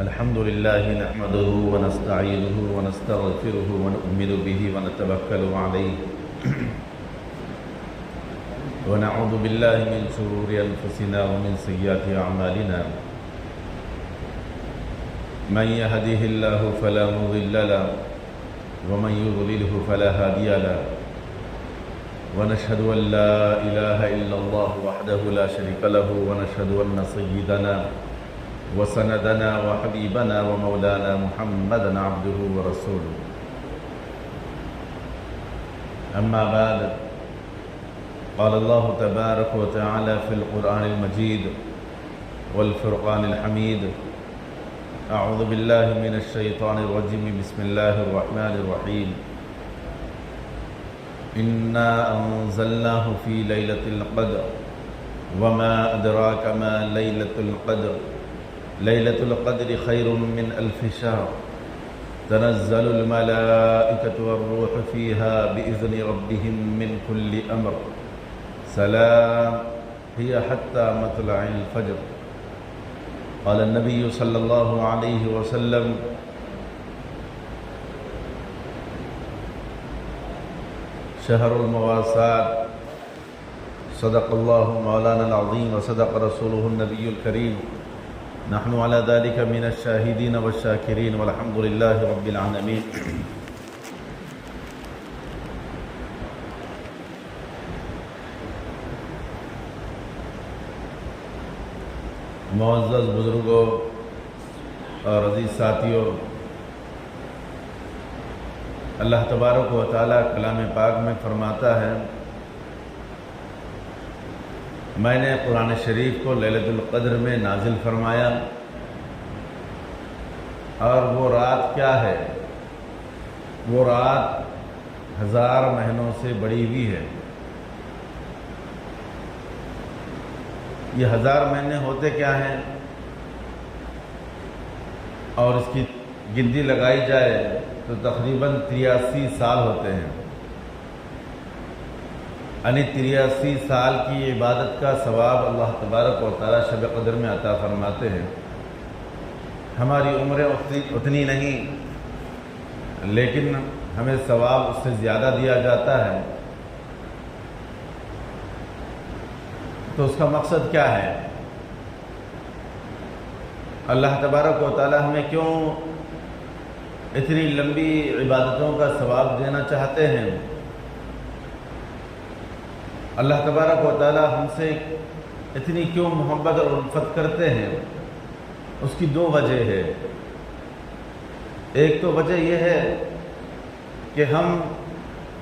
الحمد لله نحمده ونستعينه ونستغفره ونؤمن به ونتوكل عليه ونعوذ بالله من شرور أنفسنا ومن سيئات أعمالنا من يهده الله فلا مضل له ومن يضلله فلا هادي له ونشهد أن لا إله إلا الله وحده لا شريك له ونشهد أن سيدنا وسندنا وحبيبنا ومولانا محمدا عبده ورسوله أما بعد قال الله تبارك وتعالى في القرآن المجيد والفرقان الحميد أعوذ بالله من الشيطان الرجيم بسم الله الرحمن الرحيم إنا أنزلناه في ليلة القدر وما أدراك ما ليلة القدر ليلة القدر خير من ألف شهر تنزل الملائكة والروح فيها بإذن ربهم من كل أمر سلام هي حتى مطلع الفجر قال النبي صلى الله عليه وسلم شهر المواساة صدق الله مولانا العظيم وصدق رسوله النبي الكريم نحن على ذلك من الشاهدين والشاكرين والحمد لله رب العالمين معزز بزرگوں اور عزیز ساتھیوں، اللہ تبارک و تعالیٰ کلام پاک میں فرماتا ہے میں نے قرآن شریف کو لیلۃ القدر میں نازل فرمایا، اور وہ رات کیا ہے؟ وہ رات 1000 مہینوں سے بڑی ہوئی ہے۔ یہ 1000 مہینے ہوتے کیا ہیں؟ اور اس کی گنتی لگائی جائے تو تقریباً 83 سال ہوتے ہیں، یعنی 83 سال کی عبادت کا ثواب اللہ تبارک و تعالیٰ شب قدر میں عطا فرماتے ہیں۔ ہماری عمریں اتنی نہیں، لیکن ہمیں ثواب اس سے زیادہ دیا جاتا ہے۔ تو اس کا مقصد کیا ہے؟ اللہ تبارک و تعالیٰ ہمیں کیوں اتنی لمبی عبادتوں کا ثواب دینا چاہتے ہیں؟ اللہ تبارک و تعالیٰ ہم سے اتنی کیوں محبت اور الفت کرتے ہیں؟ اس کی 2 وجہ ہے۔ ایک تو وجہ یہ ہے کہ ہم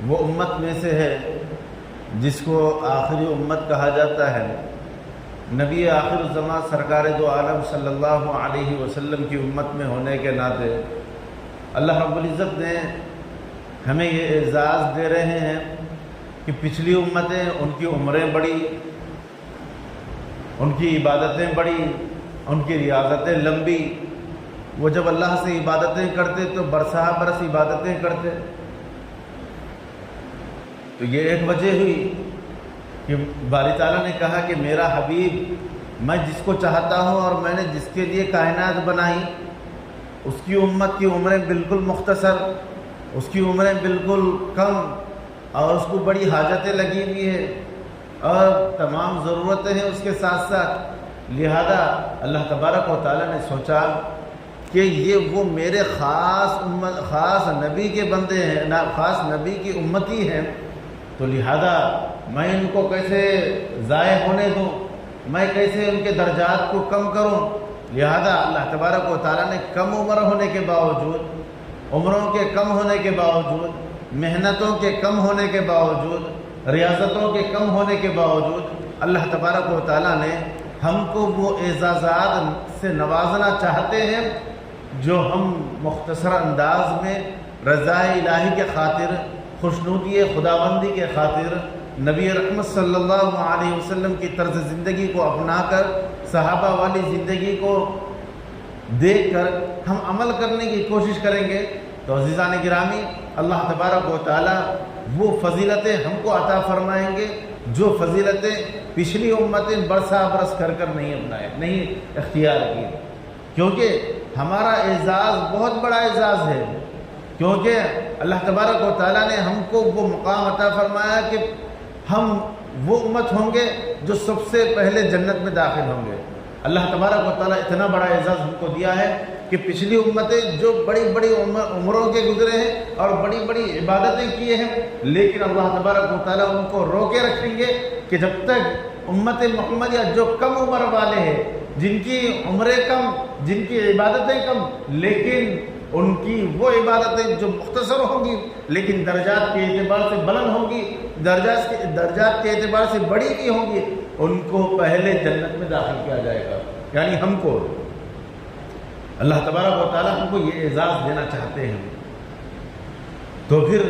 وہ امت میں سے ہے جس کو آخری امت کہا جاتا ہے۔ نبی آخر الزمان سرکار دو عالم صلی اللہ علیہ وسلم کی امت میں ہونے کے ناطے اللہ رب العزت نے ہمیں یہ اعزاز دے رہے ہیں کہ پچھلی امتیں ان کی عمریں بڑی، ان کی عبادتیں بڑی، ان کی ریاضتیں لمبی، وہ جب اللہ سے عبادتیں کرتے تو برسہ برس عبادتیں کرتے۔ تو یہ ایک وجہ ہوئی کہ باری تعالیٰ نے کہا کہ میرا حبیب، میں جس کو چاہتا ہوں اور میں نے جس کے لیے کائنات بنائی، اس کی امت کی عمریں بالکل مختصر، اس کی عمریں بالکل کم، اور اس کو بڑی حاجتیں لگی ہوئی ہیں اور تمام ضرورتیں ہیں اس کے ساتھ ساتھ۔ لہذا اللہ تبارک و تعالیٰ نے سوچا کہ یہ وہ میرے خاص نبی کے بندے ہیں، خاص نبی کی امتی ہیں، تو لہذا میں ان کو کیسے ضائع ہونے دوں، میں کیسے ان کے درجات کو کم کروں؟ لہذا اللہ تبارک و تعالیٰ نے کم عمر ہونے کے باوجود، عمروں کے کم ہونے کے باوجود، محنتوں کے کم ہونے کے باوجود، ریاضتوں کے کم ہونے کے باوجود، اللہ تبارک و تعالیٰ نے ہم کو وہ اعزازات سے نوازنا چاہتے ہیں جو ہم مختصر انداز میں رضا الہی کے خاطر، خوشنودی خداوندی کے خاطر، نبی رحمت صلی اللہ علیہ وسلم کی طرز زندگی کو اپنا کر، صحابہ والی زندگی کو دیکھ کر ہم عمل کرنے کی کوشش کریں گے تو عزیزان گرامی، اللہ تبارک و تعالیٰ وہ فضیلتیں ہم کو عطا فرمائیں گے جو فضیلتیں پچھلی امتیں برسا برس کر نہیں اپنائے، نہیں اختیار کی، کیونکہ ہمارا اعزاز بہت بڑا اعزاز ہے، کیونکہ اللہ تبارک و تعالیٰ نے ہم کو وہ مقام عطا فرمایا کہ ہم وہ امت ہوں گے جو سب سے پہلے جنت میں داخل ہوں گے۔ اللہ تبارک و تعالیٰ اتنا بڑا اعزاز ہم کو دیا ہے کہ پچھلی امتیں جو بڑی بڑی عمروں کے گزرے ہیں اور بڑی بڑی عبادتیں کیے ہیں، لیکن اللہ تبارک و تعالیٰ ان کو روکے رکھیں گے کہ جب تک امت محمدیہ جو کم عمر والے ہیں، جن کی عمریں کم، جن کی عبادتیں کم، لیکن ان کی وہ عبادتیں جو مختصر ہوں گی لیکن درجات کے اعتبار سے بلند ہوں گی، درجات کے اعتبار سے بڑی بھی ہوں گی، ان کو پہلے جنت میں داخل کیا جائے گا۔ یعنی ہم کو اللہ تبارک و تعالیٰ ہم کو یہ اعزاز دینا چاہتے ہیں۔ تو پھر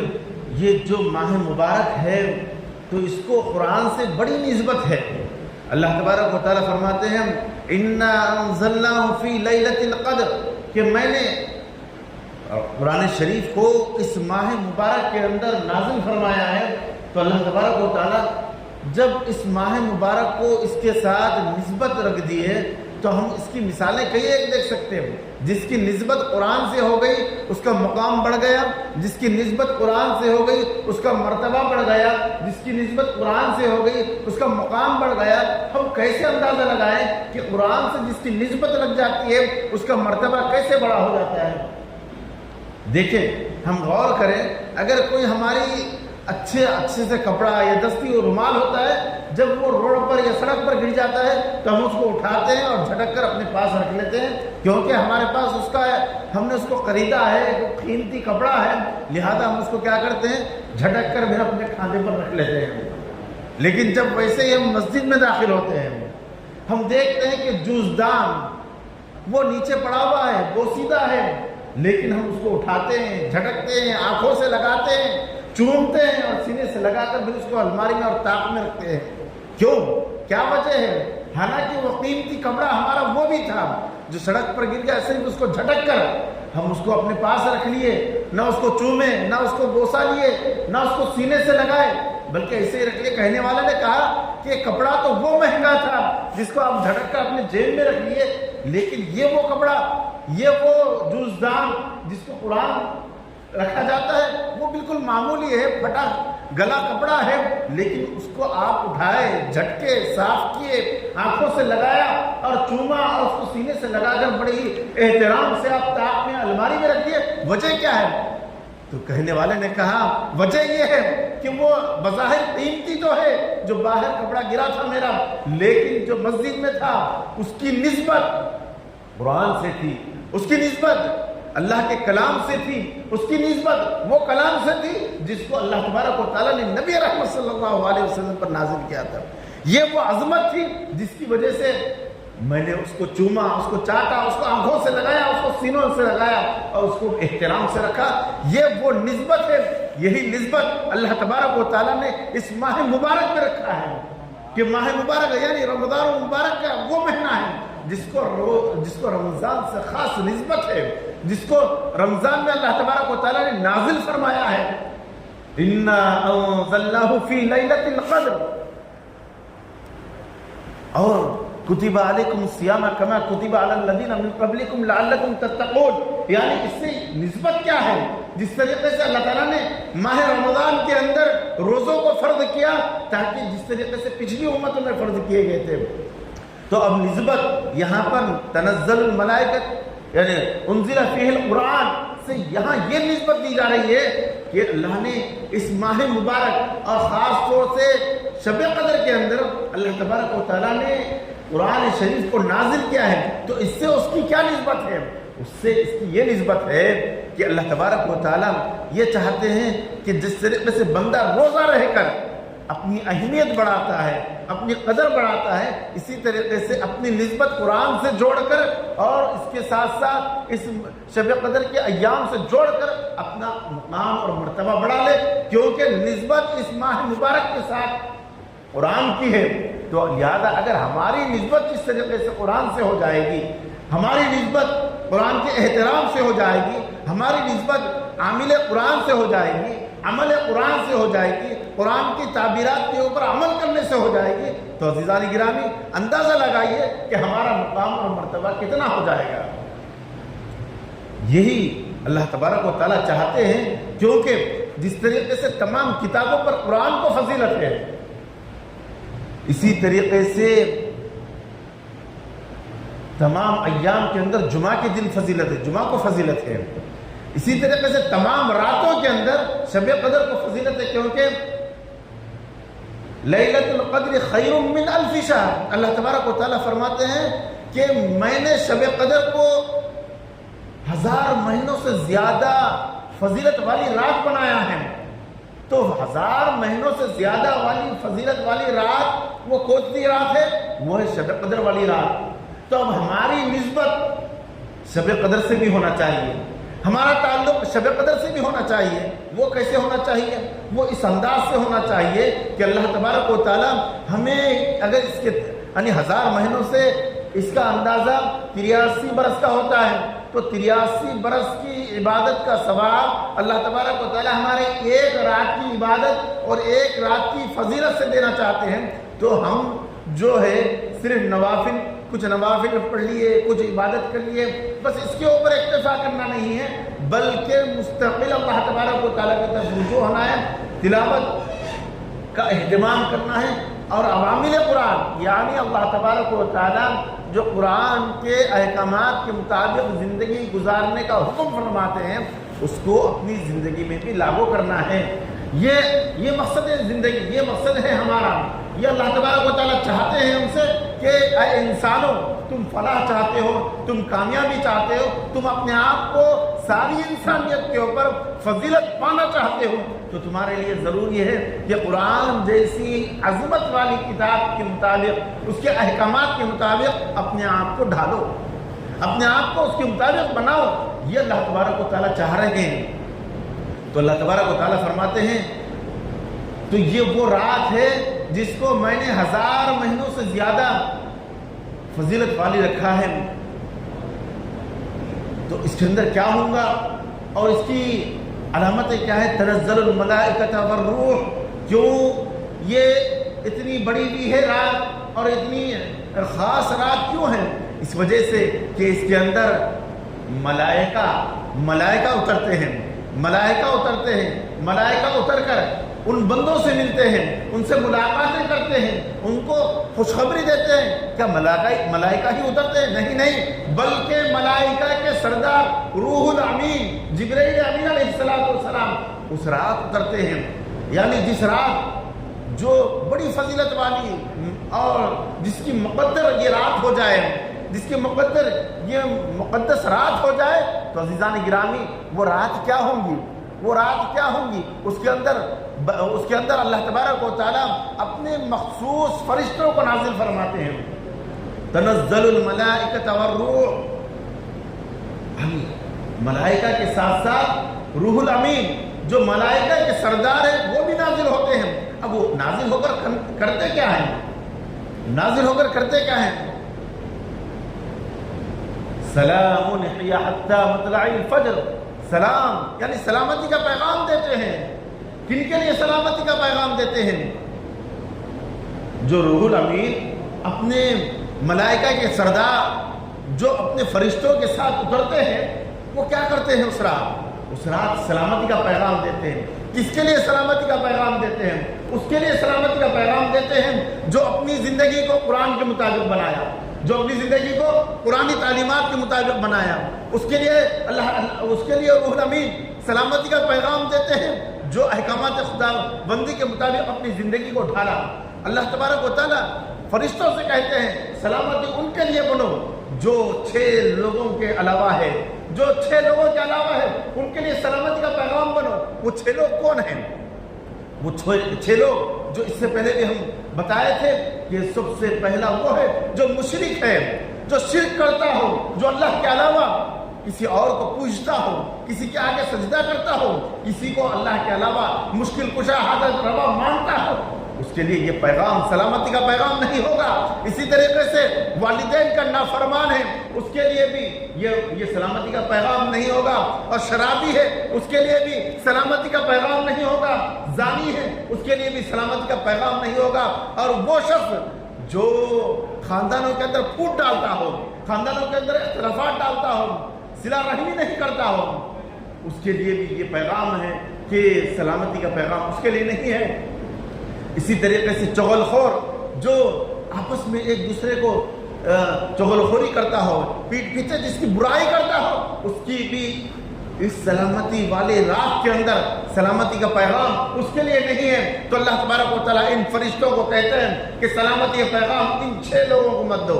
یہ جو ماہ مبارک ہے تو اس کو قرآن سے بڑی نسبت ہے۔ اللہ تبارک و تعالیٰ فرماتے ہیں اِنَّا أَنزَلْنَاهُ فِي لَيْلَةِ الْقَدْرِ، کہ میں نے قرآن شریف کو اس ماہ مبارک کے اندر نازل فرمایا ہے۔ تو اللہ تبارک و تعالیٰ جب اس ماہ مبارک کو اس کے ساتھ نسبت رکھ دی ہے تو ہم اس کی مثالیں کئی ایک دیکھ سکتے ہیں۔ جس کی نسبت قرآن سے ہو گئی اس کا مقام بڑھ گیا، جس کی نسبت قرآن سے ہو گئی اس کا مرتبہ بڑھ گیا، جس کی نسبت قرآن سے ہو گئی اس کا مقام بڑھ گیا۔ ہم کیسے اندازہ لگائیں کہ قرآن سے جس کی نسبت لگ جاتی ہے اس کا مرتبہ کیسے بڑا ہو جاتا ہے؟ دیکھیں، ہم غور کریں، اگر کوئی ہماری اچھے سے کپڑا یا دستی و رومال ہوتا ہے، جب وہ روڈ پر یا سڑک پر گر جاتا ہے تو ہم اس کو اٹھاتے ہیں اور جھٹک کر اپنے پاس رکھ لیتے ہیں، کیونکہ ہمارے پاس اس کا ہے، ہم نے اس کو خریدا ہے، ایک قیمتی کپڑا ہے، لہذا ہم اس کو کیا کرتے ہیں، جھٹک کر پھر اپنے کھاندے پر رکھ لیتے ہیں۔ لیکن جب ویسے ہی ہم مسجد میں داخل ہوتے ہیں، ہم دیکھتے ہیں کہ جوزدان وہ نیچے پڑا ہوا ہے، بوسیدہ ہے، لیکن ہم اس کو اٹھاتے ہیں، جھٹکتے ہیں، آنکھوں سے لگاتے ہیں، چومتے ہیں اور سینے سے لگا کر پھر اس کو الماری میں اور طاق میں رکھتے ہیں۔ کیوں؟ کیا وجہ ہے؟ حالانکہ وہ قیمتی کپڑا ہمارا وہ بھی تھا جو سڑک پر گر گیا، صرف اس کو جھٹک کر ہم اس کو اپنے پاس رکھ لیے، نہ اس کو چومے، نہ اس کو بوسا لیے، نہ اس کو سینے سے لگائے، بلکہ ایسے ہی رکھ لیے۔ کہنے والے نے کہا کہ کپڑا تو وہ مہنگا تھا جس کو آپ جھٹک کر اپنے جیب میں رکھ لیے، لیکن یہ وہ کپڑا، یہ وہ جوزدان جس کو قرآن رکھا جاتا ہے وہ بالکل معمولی ہے، پھٹا گلا کپڑا ہے، لیکن اس کو آپ اٹھائے، جھٹکے، صاف کیے، آنکھوں سے لگایا اور چوما اور اس کو سینے سے لگا کر بڑے ہی احترام سے آپ طاق میں الماری میں رکھیے۔ وجہ کیا ہے؟ تو کہنے والے نے کہا وجہ یہ ہے کہ وہ بظاہر قیمتی تو ہے جو باہر کپڑا گرا تھا میرا، لیکن جو مسجد میں تھا اس کی نسبت قرآن سے تھی، اس کی نسبت اللہ کے کلام سے تھی، اس کی نسبت وہ کلام سے تھی جس کو اللہ تبارک و تعالیٰ نے نبی رحمت صلی اللہ علیہ وسلم پر نازل کیا تھا۔ یہ وہ عظمت تھی جس کی وجہ سے میں نے اس کو چوما، اس کو چاٹا، اس کو آنکھوں سے لگایا، اس کو سینوں سے لگایا اور اس کو احترام سے رکھا۔ یہ وہ نسبت ہے، یہی نسبت اللہ تبارک و تعالیٰ نے اس ماہ مبارک میں رکھا ہے کہ ماہ مبارک یعنی رمضان مبارک کا وہ مہینہ ہے جس کو رمضان سے خاص نسبت ہے، جس کو رمضان میں اللہ تبارک و تعالیٰ نے نازل فرمایا ہے۔ اِنَّا أَنزَلْنَاهُ فِي لَيْلَةِ الْقَدْرِ، اور کتب علیکم الصیام کما کتب علی الذین من قبلکم لعلکم تتقون، یعنی اس سے نسبت کیا ہے؟ جس طریقے سے اللہ تعالیٰ نے ماہ رمضان کے اندر روزوں کو فرض کیا تاکہ جس طریقے سے پچھلی امتوں میں فرض کیے گئے تھے، تو اب نسبت یہاں پر تنزل الملائکۃ یعنی انزل فیہ القرآن سے یہاں یہ نسبت دی جا رہی ہے کہ اللہ نے اس ماہ مبارک اور خاص طور سے شب قدر کے اندر اللہ تبارک و تعالیٰ نے قرآن شریف کو نازل کیا ہے، تو اس سے اس کی کیا نسبت ہے؟ اس سے اس کی یہ نسبت ہے کہ اللہ تبارک و تعالیٰ یہ چاہتے ہیں کہ جس طریقے سے بندہ روزہ رہ کر اپنی اہمیت بڑھاتا ہے، اپنی قدر بڑھاتا ہے، اسی طریقے سے اپنی نسبت قرآن سے جوڑ کر اور اس کے ساتھ ساتھ اس شب قدر کے ایام سے جوڑ کر اپنا مقام اور مرتبہ بڑھا لے، کیونکہ نسبت اس ماہ مبارک کے ساتھ قرآن کی ہے۔ تو لہذا اگر ہماری نسبت اس طریقے سے قرآن سے ہو جائے گی، ہماری نسبت قرآن کے احترام سے ہو جائے گی، ہماری نسبت عامل قرآن سے ہو جائے گی، عمل قرآن سے ہو جائے گی، قرآن کی تعبیرات کے اوپر عمل کرنے سے ہو جائے گی، تو عزیزان گرامی اندازہ لگائیے کہ ہمارا مقام اور مرتبہ کتنا ہو جائے گا۔ یہی اللہ تبارک و تعالیٰ چاہتے ہیں، کیونکہ جس طریقے سے تمام کتابوں پر قرآن کو فضیلت ہے، اسی طریقے سے تمام ایام کے اندر جمعہ کے دن فضیلت ہے، جمعہ کو فضیلت ہے، اسی طریقے سے تمام راتوں کے اندر شب قدر کو فضیلت ہے، کیونکہ لیلۃ القدر خیر من الف شہر، اللہ تبارک و تعالیٰ فرماتے ہیں کہ میں نے شب قدر کو 1000 مہینوں سے زیادہ فضیلت والی رات بنایا ہے۔ تو 1000 مہینوں سے زیادہ والی فضیلت والی رات وہ کون سی رات ہے؟ وہ ہے شب قدر والی رات۔ تو اب ہماری نسبت شب قدر سے بھی ہونا چاہیے، ہمارا تعلق شب قدر سے بھی ہونا چاہیے۔ وہ کیسے ہونا چاہیے؟ وہ اس انداز سے ہونا چاہیے کہ اللہ تبارک و تعالیٰ ہمیں، اگر اس کے یعنی 1000 مہینوں سے اس کا اندازہ 83 برس کا ہوتا ہے، تو 83 برس کی عبادت کا ثواب اللہ تبارک و تعالیٰ ہمارے ایک رات کی عبادت اور ایک رات کی فضیلت سے دینا چاہتے ہیں۔ تو ہم جو ہے صرف نوافل، کچھ نوافل پڑھ لیے، کچھ عبادت کر لیے، بس اس کے اوپر اکتفا کرنا نہیں ہے، بلکہ مستقل اللہ تبارک و تعالیٰ کی طرف رجوع ہونا ہے، تلاوت کا اہتمام کرنا ہے، اور عوامل قرآن یعنی اللہ تبارک و تعالیٰ جو قرآن کے احکامات کے مطابق زندگی گزارنے کا حکم فرماتے ہیں، اس کو اپنی زندگی میں بھی لاگو کرنا ہے۔ یہ مقصد ہے زندگی، یہ مقصد ہے ہمارا۔ یہ اللہ تبارک و تعالیٰ چاہتے ہیں ہم سے کہ اے انسانوں، تم فلاح چاہتے ہو، تم کامیابی چاہتے ہو، تم اپنے آپ کو ساری انسانیت کے اوپر فضیلت پانا چاہتے ہو، تو تمہارے لیے ضروری ہے کہ قرآن جیسی عظمت والی کتاب کے مطابق، اس کے احکامات کے مطابق اپنے آپ کو ڈھالو، اپنے آپ کو اس کے مطابق بناؤ۔ یہ اللہ تبارک و تعالیٰ چاہ رہے ہیں۔ تو اللہ تبارک و تعالیٰ فرماتے ہیں تو یہ وہ رات ہے جس کو میں نے 1000 مہینوں سے زیادہ فضیلت والی رکھا ہے۔ تو اس کے اندر کیا ہوگا اور اس کی علامتیں کیا ہے؟ تنزل الملائکۃ والروح۔ کیوں یہ اتنی بڑی بھی ہے رات اور اتنی خاص رات کیوں ہے؟ اس وجہ سے کہ اس کے اندر ملائکہ اترتے ہیں، ملائکہ اتر کر ان بندوں سے ملتے ہیں، ان سے ملاقاتیں کرتے ہیں، ان کو خوشخبری دیتے ہیں۔ کیا ملائکہ ہی اترتے ہیں؟ نہیں، بلکہ ملائکہ کے سردار روح الامین جبرائیل امین علیہ السلام اس رات اترتے ہیں۔ یعنی جس رات جو بڑی فضیلت والی اور جس کی مقدر یہ رات ہو جائے، جس کی مقدر یہ مقدس رات ہو جائے، تو عزیزان گرامی وہ رات کیا ہوں گی؟ وہ رات کیا ہوں گی؟ اس کے اندر اللہ تبارک و تعالیٰ اپنے مخصوص فرشتوں کو نازل فرماتے ہیں۔ تنزل الملائکۃ والروح، ملائکہ کے ساتھ ساتھ روح الامین جو ملائکہ کے سردار ہیں وہ بھی نازل ہوتے ہیں۔ اب وہ نازل ہو کر کرتے کیا ہیں؟ نازل ہو کر کرتے کیا ہیں؟ سلام ہی حتی مطلع الفجر، سلام یعنی سلامتی کا پیغام دیتے ہیں۔ کن کے لیے سلامتی کا پیغام دیتے ہیں؟ جو روح الامین اپنے ملائکہ کے سردار جو اپنے فرشتوں کے ساتھ اترتے ہیں، وہ کیا کرتے ہیں؟ اس رات سلامتی کا پیغام دیتے ہیں۔ کس کے لیے سلامتی کا پیغام دیتے ہیں؟ اس کے لیے سلامتی کا پیغام دیتے ہیں جو اپنی زندگی کو قرآن کے مطابق بنایا، جو اپنی زندگی کو قرآنی تعلیمات کے مطابق بنایا، اس کے لیے روح الامین سلامتی کا پیغام دیتے ہیں جو احکامات خدا بندی کے مطابق اپنی زندگی کو ڈھالا۔ اللہ تبارک و تعالیٰ فرشتوں سے کہتے ہیں سلامتی ان کے لیے بنو جو 6 لوگوں کے علاوہ ہے، جو 6 لوگوں کے علاوہ ہے ان کے لیے سلامتی کا پیغام بنو۔ وہ 6 لوگ کون ہیں؟ وہ 6 لوگ جو اس سے پہلے بھی ہم بتائے تھے کہ سب سے پہلا وہ ہے جو مشرک ہے، جو شرک کرتا ہو، جو اللہ کے علاوہ کسی اور کو پوجتا ہو، کسی کے آگے سجدہ کرتا ہو، کسی کو اللہ کے علاوہ مشکل کشا حاجت روا مانتا ہو، اس کے لیے یہ پیغام سلامتی کا پیغام نہیں ہوگا۔ اسی طریقے سے والدین کا نافرمان ہے، اس کے لیے بھی یہ سلامتی کا پیغام نہیں ہوگا، اور شرابی ہے اس کے لیے بھی سلامتی کا پیغام نہیں ہوگا، زانی ہے اس کے لیے بھی سلامتی کا پیغام نہیں ہوگا، اور وہ شخص جو خاندانوں کے اندر پھوٹ ڈالتا ہو، خاندانوں کے اندر اختلافات ڈالتا ہو، صلہ رحمی نہیں کرتا ہو، اس کے لیے بھی یہ پیغام ہے کہ سلامتی کا پیغام اس کے لیے نہیں ہے۔ اسی طریقے سے چغل خور جو آپس میں ایک دوسرے کو چغل خوری کرتا ہو، پیٹ پیچھے جس کی برائی کرتا ہو، اس کی بھی اس سلامتی والے رات کے اندر سلامتی کا پیغام اس کے لیے نہیں ہے۔ تو اللہ تبارک و تعالیٰ ان فرشتوں کو کہتے ہیں کہ سلامتی کا پیغام ان 6 لوگوں کو مت دو،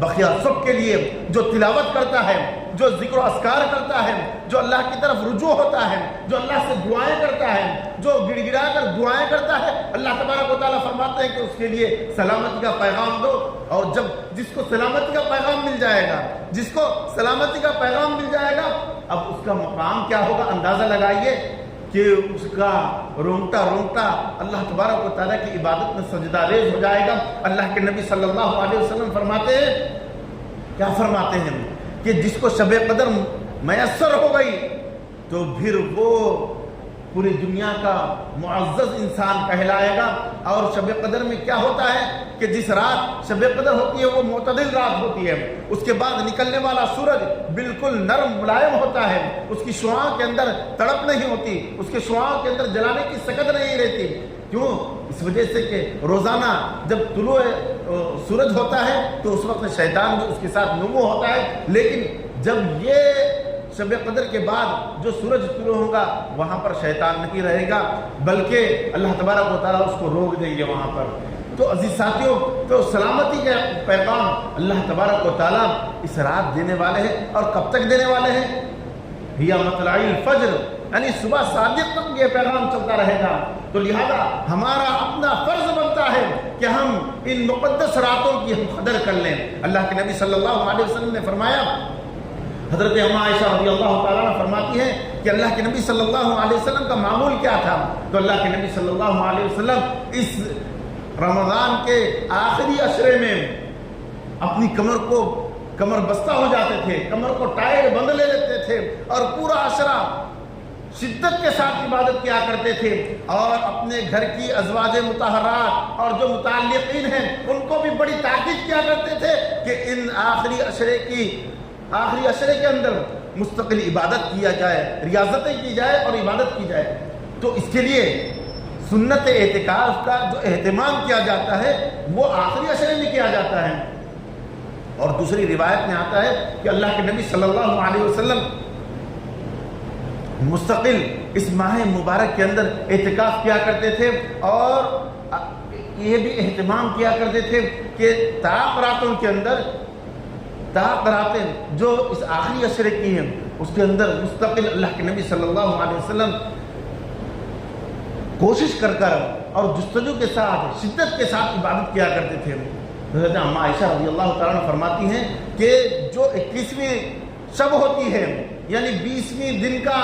بقیہ سب کے لیے جو تلاوت کرتا ہے، جو ذکر و اذکار کرتا ہے، جو اللہ کی طرف رجوع ہوتا ہے، جو اللہ سے دعائیں کرتا ہے، جو گڑ گڑا کر دعائیں کرتا ہے، اللہ تبارک و تعالیٰ فرماتے ہیں کہ اس کے لیے سلامتی کا پیغام دو۔ اور جب جس کو سلامتی کا پیغام مل جائے گا، جس کو سلامتی کا پیغام مل جائے گا، اب اس کا مقام کیا ہوگا اندازہ لگائیے کہ اس کا رونگٹا رونگٹا اللہ تبارک و تعالیٰ کی عبادت میں سجدہ ریز ہو جائے گا۔ اللہ کے نبی صلی اللہ علیہ وسلم فرماتے ہیں، کیا فرماتے ہیں کہ جس کو شب قدر میسر ہو گئی تو پھر وہ پوری دنیا کا معزز انسان کہلائے گا۔ اور شب قدر میں کیا ہوتا ہے کہ جس رات شب قدر ہوتی ہے وہ معتدل رات ہوتی ہے، اس کے بعد نکلنے والا سورج بالکل نرم ملائم ہوتا ہے، اس کی شعاع کے اندر تڑپ نہیں ہوتی، اس کے شعاع کے اندر جلانے کی سکت نہیں رہتی۔ کیوں؟ اس وجہ سے کہ روزانہ جب طلوع سورج ہوتا ہے تو اس وقت شیطان بھی اس کے ساتھ نمو ہوتا ہے، لیکن جب یہ شب قدر کے بعد جو سورج طلوع ہوگا وہاں پر شیطان نہیں رہے گا، بلکہ اللہ تبارک و تعالیٰ اس کو روک دیں گے وہاں پر۔ تو عزیز ساتھیوں، تو سلامتی کا پیغام اللہ تبارک و تعالیٰ اس رات دینے والے ہیں، اور کب تک دینے والے ہیں؟ ہیا مطلع الفجر، یعنی صبح صادق تک یہ پیغام چلتا رہے گا۔ تو لہذا ہمارا اپنا فرض بنتا ہے کہ ہم ان مقدس راتوں کی ہم قدر کر لیں۔ اللہ کے نبی صلی اللہ علیہ وسلم نے فرمایا، حضرت عائشہ رضی اللہ تعالیٰ عنہ فرماتی ہے کہ اللہ کے نبی صلی اللہ علیہ وسلم کا معمول کیا تھا؟ تو اللہ کے نبی صلی اللہ علیہ وسلم اس رمضان کے آخری عشرے میں اپنی کمر بستہ ہو جاتے تھے، کمر کو ٹائٹ بند لے لیتے تھے، اور پورا عشرہ شدت کے ساتھ عبادت کیا کرتے تھے، اور اپنے گھر کی ازواج مطہرات اور جو متعلقین ہیں ان کو بھی بڑی تاکید کیا کرتے تھے کہ ان آخری عشرے کے اندر مستقل عبادت کیا جائے، ریاضتیں کی جائے اور عبادت کی جائے۔ تو اس کے لیے سنت اعتکاف کا جو اہتمام کیا جاتا ہے وہ آخری عشرے میں کیا جاتا ہے۔ اور دوسری روایت میں آتا ہے کہ اللہ کے نبی صلی اللہ علیہ وسلم مستقل اس ماہ مبارک کے اندر اعتکاف کیا کرتے تھے، اور یہ بھی اہتمام کیا کرتے تھے کہ طاق راتوں کے اندر، طاق راتیں جو اس آخری عشرے کی ہیں اس کے اندر مستقل اللہ کے نبی صلی اللہ علیہ وسلم کوشش کر اور جستجو کے ساتھ شدت کے ساتھ عبادت کیا کرتے تھے۔ حضرت عائشہ رضی اللہ تعالیٰ عنہ فرماتی ہیں کہ جو 21ویں شب ہوتی ہے، یعنی 20ویں دن کا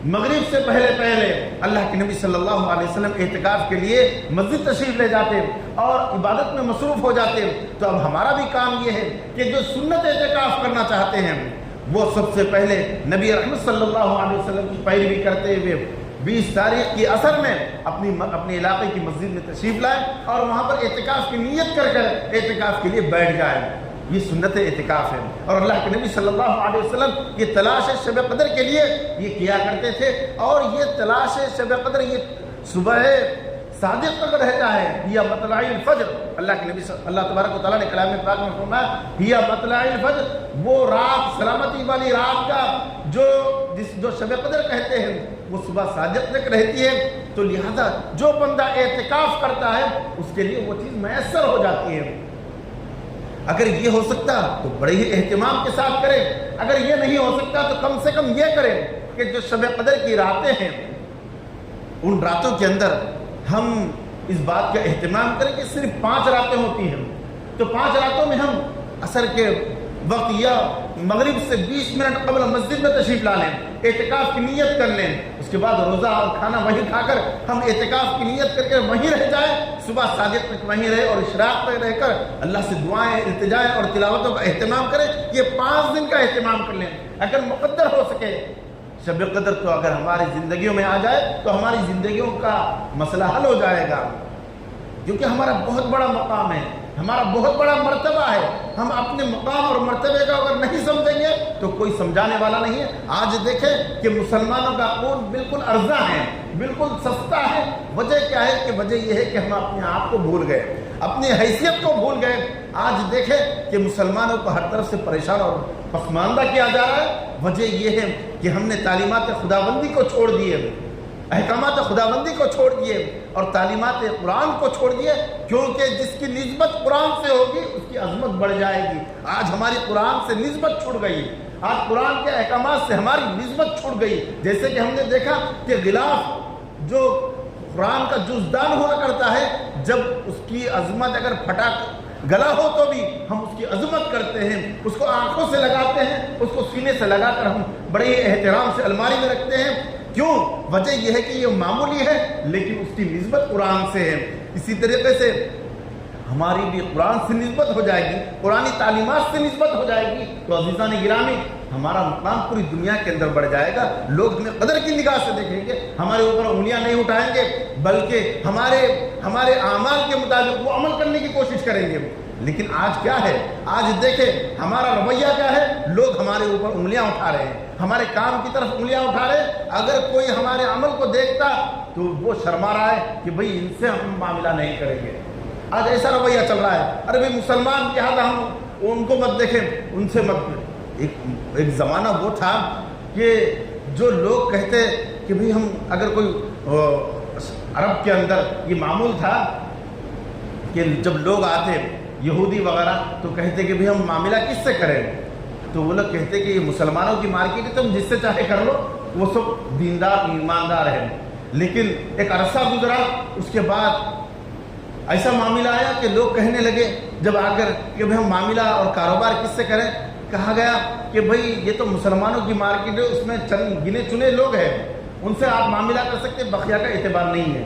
مغرب سے پہلے اللہ کے نبی صلی اللہ علیہ وسلم اعتکاف کے لیے مسجد تشریف لے جاتے اور عبادت میں مصروف ہو جاتے۔ تو اب ہمارا بھی کام یہ ہے کہ جو سنت اعتکاف کرنا چاہتے ہیں وہ سب سے پہلے نبی رحمت صلی اللہ علیہ وسلم کی پیروی کرتے ہوئے 20 تاریخ کی عصر میں اپنے علاقے کی مسجد میں تشریف لائیں اور وہاں پر اعتکاف کی نیت کر اعتکاف کے لیے بیٹھ جائیں۔ یہ سنت اعتکاف ہے، اور اللہ کے نبی صلی اللہ علیہ وسلم یہ تلاش شب قدر کے لیے یہ کیا کرتے تھے، اور یہ تلاش شب قدر یہ صبح صادق تک رہتا ہے۔ یا مطلع الفجر، اللہ تبارک و تعالیٰ نے کلام پاک میں فرمایا یا مطلع الفجر، وہ رات سلامتی والی رات کا جو شب قدر کہتے ہیں وہ صبح صادق تک رہتی ہے۔ تو لہذا جو بندہ اعتکاف کرتا ہے اس کے لیے وہ چیز میسر ہو جاتی ہے۔ اگر یہ ہو سکتا تو بڑے ہی اہتمام کے ساتھ کریں، اگر یہ نہیں ہو سکتا تو کم سے کم یہ کریں کہ جو شب قدر کی راتیں ہیں ان راتوں کے اندر ہم اس بات کا اہتمام کریں کہ صرف 5 راتیں ہوتی ہیں، تو 5 راتوں میں ہم عصر کے وقت یا مغرب سے 20 منٹ قبل مسجد میں تشریف لا لیں، اعتکاف کی نیت کر لیں، اس کے بعد روزہ اور کھانا وہیں کھا کر ہم اعتکاف کی نیت کر کے وہیں رہ جائیں، صبح صادق تک وہیں رہے اور اشراق تک رہ کر اللہ سے دعائیں، التجائیں اور تلاوتوں کا اہتمام کریں۔ یہ 5 دن کا اہتمام کر لیں۔ اگر مقدر ہو سکے شب قدر تو اگر ہماری زندگیوں میں آ جائے تو ہماری زندگیوں کا مسئلہ حل ہو جائے گا، کیونکہ ہمارا بہت بڑا مقام ہے، ہمارا بہت بڑا مرتبہ ہے۔ ہم اپنے مقام اور مرتبے کا اگر نہیں سمجھیں گے تو کوئی سمجھانے والا نہیں ہے۔ آج دیکھیں کہ مسلمانوں کا خون بالکل ارزاں ہے، بالکل سستا ہے۔ وجہ کیا ہے؟ کہ وجہ یہ ہے کہ ہم اپنے آپ کو بھول گئے، اپنی حیثیت کو بھول گئے۔ آج دیکھیں کہ مسلمانوں کو ہر طرف سے پریشان اور پسماندہ کیا جا رہا ہے۔ وجہ یہ ہے کہ ہم نے تعلیمات خداوندی کو چھوڑ دیے، احکامات خداوندی کو چھوڑ دیے اور تعلیمات قرآن کو چھوڑ دیے، کیونکہ جس کی نسبت قرآن سے ہوگی اس کی عظمت بڑھ جائے گی۔ آج ہماری قرآن سے نسبت چھوڑ گئی، آج قرآن کے احکامات سے ہماری نسبت چھوڑ گئی۔ جیسے کہ ہم نے دیکھا کہ غلاف جو قرآن کا جزدان ہوا کرتا ہے، جب اس کی عظمت اگر پھٹا گلا ہو تو بھی ہم اس کی عظمت کرتے ہیں، اس کو آنکھوں سے لگاتے ہیں، اس کو سینے سے لگا کر ہم بڑے احترام سے الماری میں رکھتے ہیں۔ کیوں؟ وجہ یہ ہے کہ یہ معمولی ہے لیکن اس کی نسبت قرآن سے ہے۔ اسی طریقے سے ہماری بھی قرآن سے نسبت ہو جائے گی، قرآنی تعلیمات سے نسبت ہو جائے گی تو عزیزان گرامی ہمارا مقام پوری دنیا کے اندر بڑھ جائے گا۔ لوگ ہمیں قدر کی نگاہ سے دیکھیں گے، ہمارے اوپر انگلیاں نہیں اٹھائیں گے، بلکہ ہمارے اعمال کے مطابق وہ عمل کرنے کی کوشش کریں گے۔ لیکن آج کیا ہے؟ آج دیکھیں ہمارا رویہ کیا ہے؟ لوگ ہمارے اوپر انگلیاں اٹھا رہے ہیں، ہمارے کام کی طرف انگلیاں اٹھا رہے ہیں۔ اگر کوئی ہمارے عمل کو دیکھتا تو وہ شرما رہا ہے کہ بھئی ان سے ہم معاملہ نہیں کریں گے۔ آج ایسا رویہ چل رہا ہے، ارے بھئی مسلمان لہٰذا ہم ان کو مت دیکھیں، ان سے مت۔ ایک زمانہ وہ تھا کہ جو لوگ کہتے کہ بھئی ہم اگر کوئی عرب کے اندر یہ معمول تھا کہ جب لوگ آتے یہودی وغیرہ تو کہتے کہ بھئی ہم معاملہ کس سے کریں، تو وہ لوگ کہتے کہ یہ مسلمانوں کی مارکیٹ ہے، تم جس سے چاہے کر لو، وہ سب دیندار ایماندار ہیں۔ لیکن ایک عرصہ گزرا، اس کے بعد ایسا معاملہ آیا کہ لوگ کہنے لگے جب آ کر کہ بھئی ہم معاملہ اور کاروبار کس سے کریں، کہا گیا کہ بھئی یہ تو مسلمانوں کی مارکیٹ ہے، اس میں چند گنے چنے لوگ ہیں، ان سے آپ معاملہ کر سکتے، بقیہ کا اعتبار نہیں ہے۔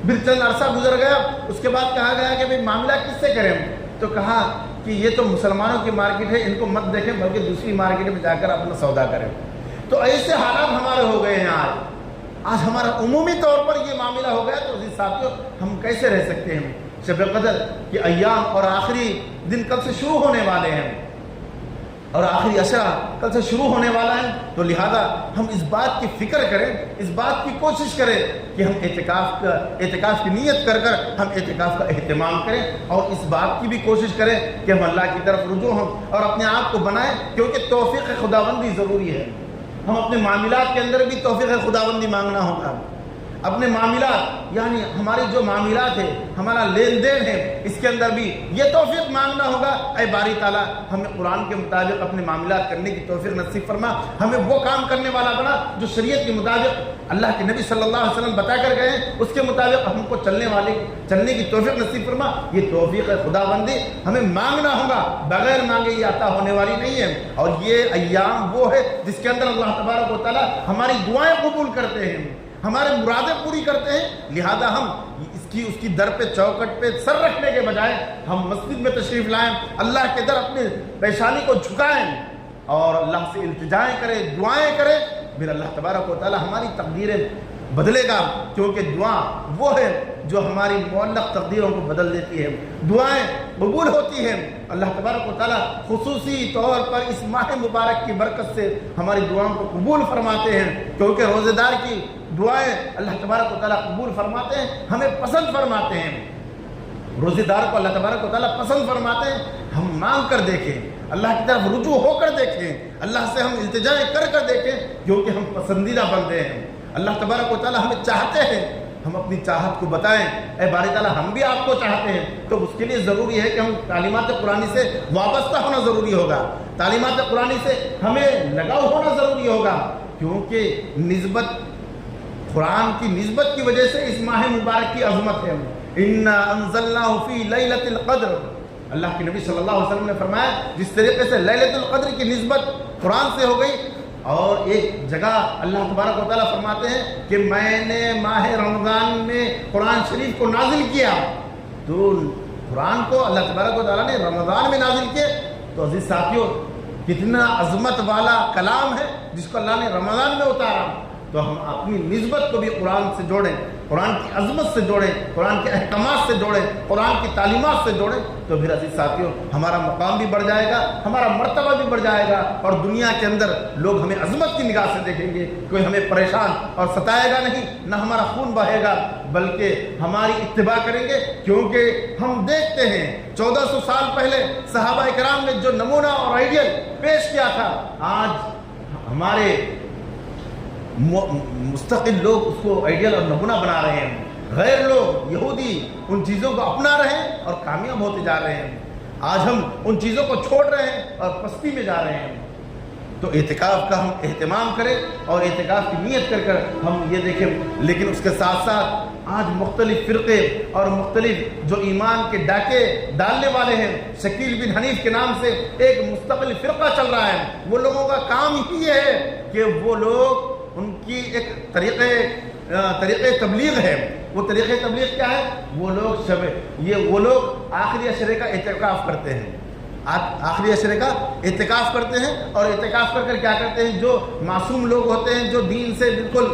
پھر چند عرصہ گزر گیا، اس کے بعد کہا گیا کہ بھئی معاملہ کس سے کریں، تو کہا کہ یہ تو مسلمانوں کی مارکیٹ ہے، ان کو مت دیکھیں بلکہ دوسری مارکیٹ میں جا کر اپنا سودا کریں۔ تو ایسے حالات ہمارے ہو گئے ہیں۔ آج ہمارا عمومی طور پر یہ معاملہ ہو گیا، تو عزیز ساتھیوں ہم کیسے رہ سکتے ہیں؟ شب قدر کے ایام اور آخری دن کل سے شروع ہونے والے ہیں اور آخری عشرہ کل سے شروع ہونے والا ہے، تو لہذا ہم اس بات کی فکر کریں، اس بات کی کوشش کریں کہ ہم اعتکاف کی نیت کر کر ہم اعتکاف کا اہتمام کریں، اور اس بات کی بھی کوشش کریں کہ ہم اللہ کی طرف رجوع ہوں اور اپنے آپ کو بنائیں، کیونکہ توفیق خداوندی ضروری ہے۔ ہم اپنے معاملات کے اندر بھی توفیق خداوندی مانگنا ہوگا۔ اپنے معاملات یعنی ہماری جو معاملات ہے، ہمارا لین دین ہے، اس کے اندر بھی یہ توفیق مانگنا ہوگا، اے باری تعالیٰ ہمیں قرآن کے مطابق اپنے معاملات کرنے کی توفیق نصیب فرما، ہمیں وہ کام کرنے والا بنا جو شریعت کے مطابق اللہ کے نبی صلی اللہ علیہ وسلم بتا کر گئے ہیں، اس کے مطابق ہم کو چلنے کی توفیق نصیب فرما۔ یہ توفیق خداوندی ہمیں مانگنا ہوگا، بغیر مانگے یہ عطا ہونے والی نہیں ہے۔ اور یہ ایام وہ ہے جس کے اندر اللہ تبارک و تعالیٰ ہماری دعائیں قبول کرتے ہیں، ہمارے مرادیں پوری کرتے ہیں۔ لہذا ہم اس کی در پہ چوکٹ پہ سر رکھنے کے بجائے ہم مسجد میں تشریف لائیں، اللہ کے در اپنی پیشانی کو جھکائیں اور اللہ سے التجائیں کریں، دعائیں کریں، پھر اللہ تبارک و تعالی ہماری تقدیریں بدلے گا، کیونکہ دعا وہ ہے جو ہماری معلق تقدیروں کو بدل دیتی ہے۔ دعائیں قبول ہوتی ہیں، اللہ تبارک و تعالی خصوصی طور پر اس ماہ مبارک کی برکت سے ہماری دعاؤں کو قبول فرماتے ہیں، کیونکہ روزے دار کی دعائیں اللہ تبارک و تعالی قبول فرماتے ہیں، ہمیں پسند فرماتے ہیں۔ روزے دار کو اللہ تبارک و تعالی پسند فرماتے ہیں۔ ہم مانگ کر دیکھیں، اللہ کی طرف رجوع ہو کر دیکھیں، اللہ سے ہم التجائیں کر کر دیکھیں، کیونکہ ہم پسندیدہ بندے ہیں۔ اللہ تبارک و تعالی ہمیں چاہتے ہیں، ہم اپنی چاہت کو بتائیں، اے باری تعالیٰ ہم بھی آپ کو چاہتے ہیں۔ تو اس کے لیے ضروری ہے کہ ہم تعلیمات قرآنی سے وابستہ ہونا ضروری ہوگا، تعلیمات قرآنی سے ہمیں لگاؤ ہونا ضروری ہوگا، کیونکہ نسبت قرآن کی نسبت کی وجہ سے اس ماہ مبارک کی عظمت ہے۔ اِنَّا أَنزَلْنَاهُ فِي لَيْلَةِ الْقَدْرِ، اللہ کے نبی صلی اللہ علیہ وسلم نے فرمایا جس طریقے سے لیلۃ القدر کی نسبت قرآن سے ہو گئی، اور ایک جگہ اللہ تبارک و تعالیٰ فرماتے ہیں کہ میں نے ماہ رمضان میں قرآن شریف کو نازل کیا، تو قرآن کو اللہ تبارک و تعالیٰ نے رمضان میں نازل کیا، تو عزیز ساتھیوں کتنا عظمت والا کلام ہے جس کو اللہ نے رمضان میں اتارا، تو ہم اپنی نسبت کو بھی قرآن سے جوڑیں، قرآن کی عظمت سے جوڑیں، قرآن کے احکامات سے جوڑیں، قرآن کی تعلیمات سے جوڑیں، تو پھر عزیز ساتھیوں ہمارا مقام بھی بڑھ جائے گا، ہمارا مرتبہ بھی بڑھ جائے گا، اور دنیا کے اندر لوگ ہمیں عظمت کی نگاہ سے دیکھیں گے، کوئی ہمیں پریشان اور ستائے گا نہیں، نہ ہمارا خون بہے گا، بلکہ ہماری اتباع کریں گے، کیونکہ ہم دیکھتے ہیں 1400 سال پہلے صحابہ کرام نے جو نمونہ اور آئیڈیل پیش کیا تھا، آج ہمارے مستقل لوگ اس کو آئیڈیل اور نمونہ بنا رہے ہیں، غیر لوگ یہودی ان چیزوں کو اپنا رہے ہیں اور کامیاب ہوتے جا رہے ہیں، آج ہم ان چیزوں کو چھوڑ رہے ہیں اور پستی میں جا رہے ہیں۔ تو اعتکاف کا ہم اہتمام کریں اور اعتکاف کی نیت کر کر ہم یہ دیکھیں، لیکن اس کے ساتھ ساتھ آج مختلف فرقے اور مختلف جو ایمان کے ڈاکے ڈالنے والے ہیں، شکیل بن حنیف کے نام سے ایک مستقل فرقہ چل رہا ہے، وہ لوگوں کا کام ہی ہے کہ وہ لوگ ان کی ایک طریقے تبلیغ ہے، وہ طریقے تبلیغ کیا ہے، وہ لوگ آخری عشرے کا اعتکاف کرتے ہیں، آخری عشرے کا اعتکاف کرتے ہیں، اور اعتکاف کر کر کیا کرتے ہیں، جو معصوم لوگ ہوتے ہیں جو دین سے بالکل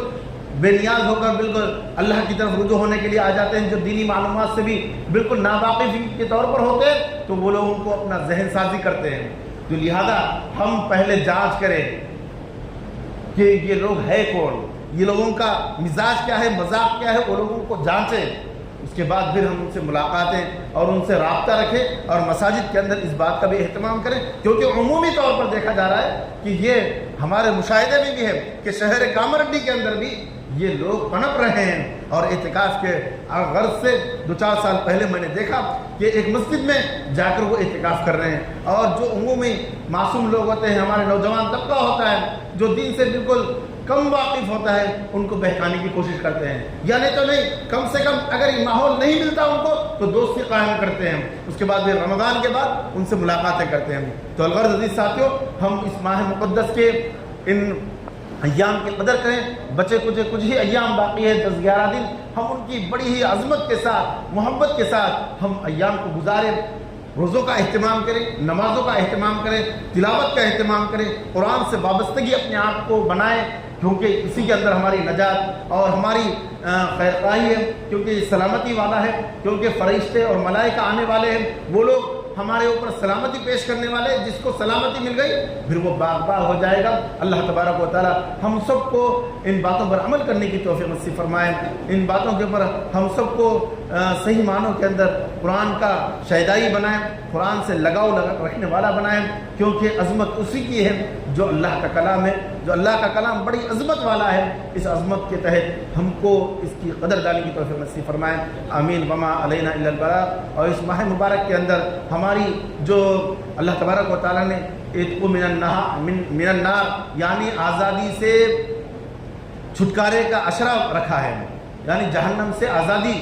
بے نیاز ہو کر بالکل اللہ کی طرف رجوع ہونے کے لیے آ جاتے ہیں، جو دینی معلومات سے بھی بالکل ناواقف کے طور پر ہوتے ہیں، تو وہ لوگ ان کو اپنا ذہن سازی کرتے ہیں، تو لہذا ہم پہلے جانچ کریں کہ یہ لوگ ہے کون، یہ لوگوں کا مزاج کیا ہے، مذاق کیا ہے، وہ لوگوں کو جانچیں، اس کے بعد پھر ہم ان سے ملاقاتیں اور ان سے رابطہ رکھیں، اور مساجد کے اندر اس بات کا بھی اہتمام کریں، کیونکہ عمومی طور پر دیکھا جا رہا ہے کہ یہ ہمارے مشاہدے میں بھی ہے کہ شہر کامرڈی کے اندر بھی یہ لوگ پنپ رہے ہیں، اور اعتکاف کے غرض سے 2-4 سال پہلے میں نے دیکھا کہ ایک مسجد میں جا کر وہ اعتکاف کر رہے ہیں، اور جو عمومی معصوم لوگ ہوتے ہیں، ہمارے نوجوان طبقہ ہوتا ہے جو دین سے بالکل کم واقف ہوتا ہے، ان کو بہکانے کی کوشش کرتے ہیں، یعنی تو نہیں، کم سے کم اگر یہ ماحول نہیں ملتا ان کو تو دوستی قائم کرتے ہیں، اس کے بعد پھر رمضان کے بعد ان سے ملاقاتیں کرتے ہیں۔ تو الغرض عزیز ساتھیوں، ہم اس ماہ مقدس کے ان ایام کی قدر کریں، بچے کچھ ہی ایام باقی ہے، 10-11 دن، ہم ان کی بڑی ہی عظمت کے ساتھ، محبت کے ساتھ ہم ایام کو گزاریں، روزوں کا اہتمام کریں، نمازوں کا اہتمام کریں، تلاوت کا اہتمام کریں، قرآن سے وابستگی اپنے آپ کو بنائیں، کیونکہ اسی کے اندر ہماری نجات اور ہماری خیرخواہی ہے، کیونکہ یہ سلامتی والا ہے، کیونکہ فرشتے اور ملائکہ آنے والے ہیں، وہ لوگ ہمارے اوپر سلامتی پیش کرنے والے، جس کو سلامتی مل گئی پھر وہ باغ ہو جائے گا۔ اللہ تبارک و تعالی ہم سب کو ان باتوں پر عمل کرنے کی توفیق نصیب فرمائے، ان باتوں کے اوپر ہم سب کو صحیح معنوں کے اندر قرآن کا شیدائی بنائیں، قرآن سے لگاؤ رکھنے والا بنائیں، کیونکہ عظمت اسی کی ہے جو اللہ کا کلام ہے، جو اللہ کا کلام بڑی عظمت والا ہے، اس عظمت کے تحت ہم کو اس کی قدر دانی کی توفیق نصیب فرمائیں، آمین۔ وما علینا الا البلاغ۔ اور اس ماہ مبارک کے اندر ہماری جو اللہ تبارک و تعالیٰ نے عتق من النار یعنی آزادی سے چھٹکارے کا عشرہ رکھا ہے، یعنی جہنم سے آزادی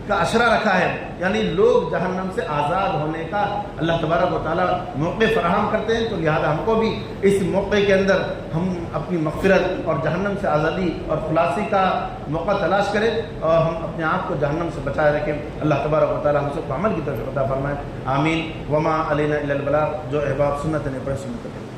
کا عشرہ رکھا ہے، یعنی لوگ جہنم سے آزاد ہونے کا اللہ تبارک و تعالیٰ موقع فراہم کرتے ہیں، تو لہذا ہم کو بھی اس موقع کے اندر ہم اپنی مغفرت اور جہنم سے آزادی اور خلاصی کا موقع تلاش کریں، اور ہم اپنے آپ کو جہنم سے بچائے رکھیں۔ اللہ تبارک و تعالیٰ ہم سب کو عمل کی توفیق عطا فرمائے، آمین۔ وما علینا الا البلاغ۔ جو احباب سنت نے پڑھے سنت کریں۔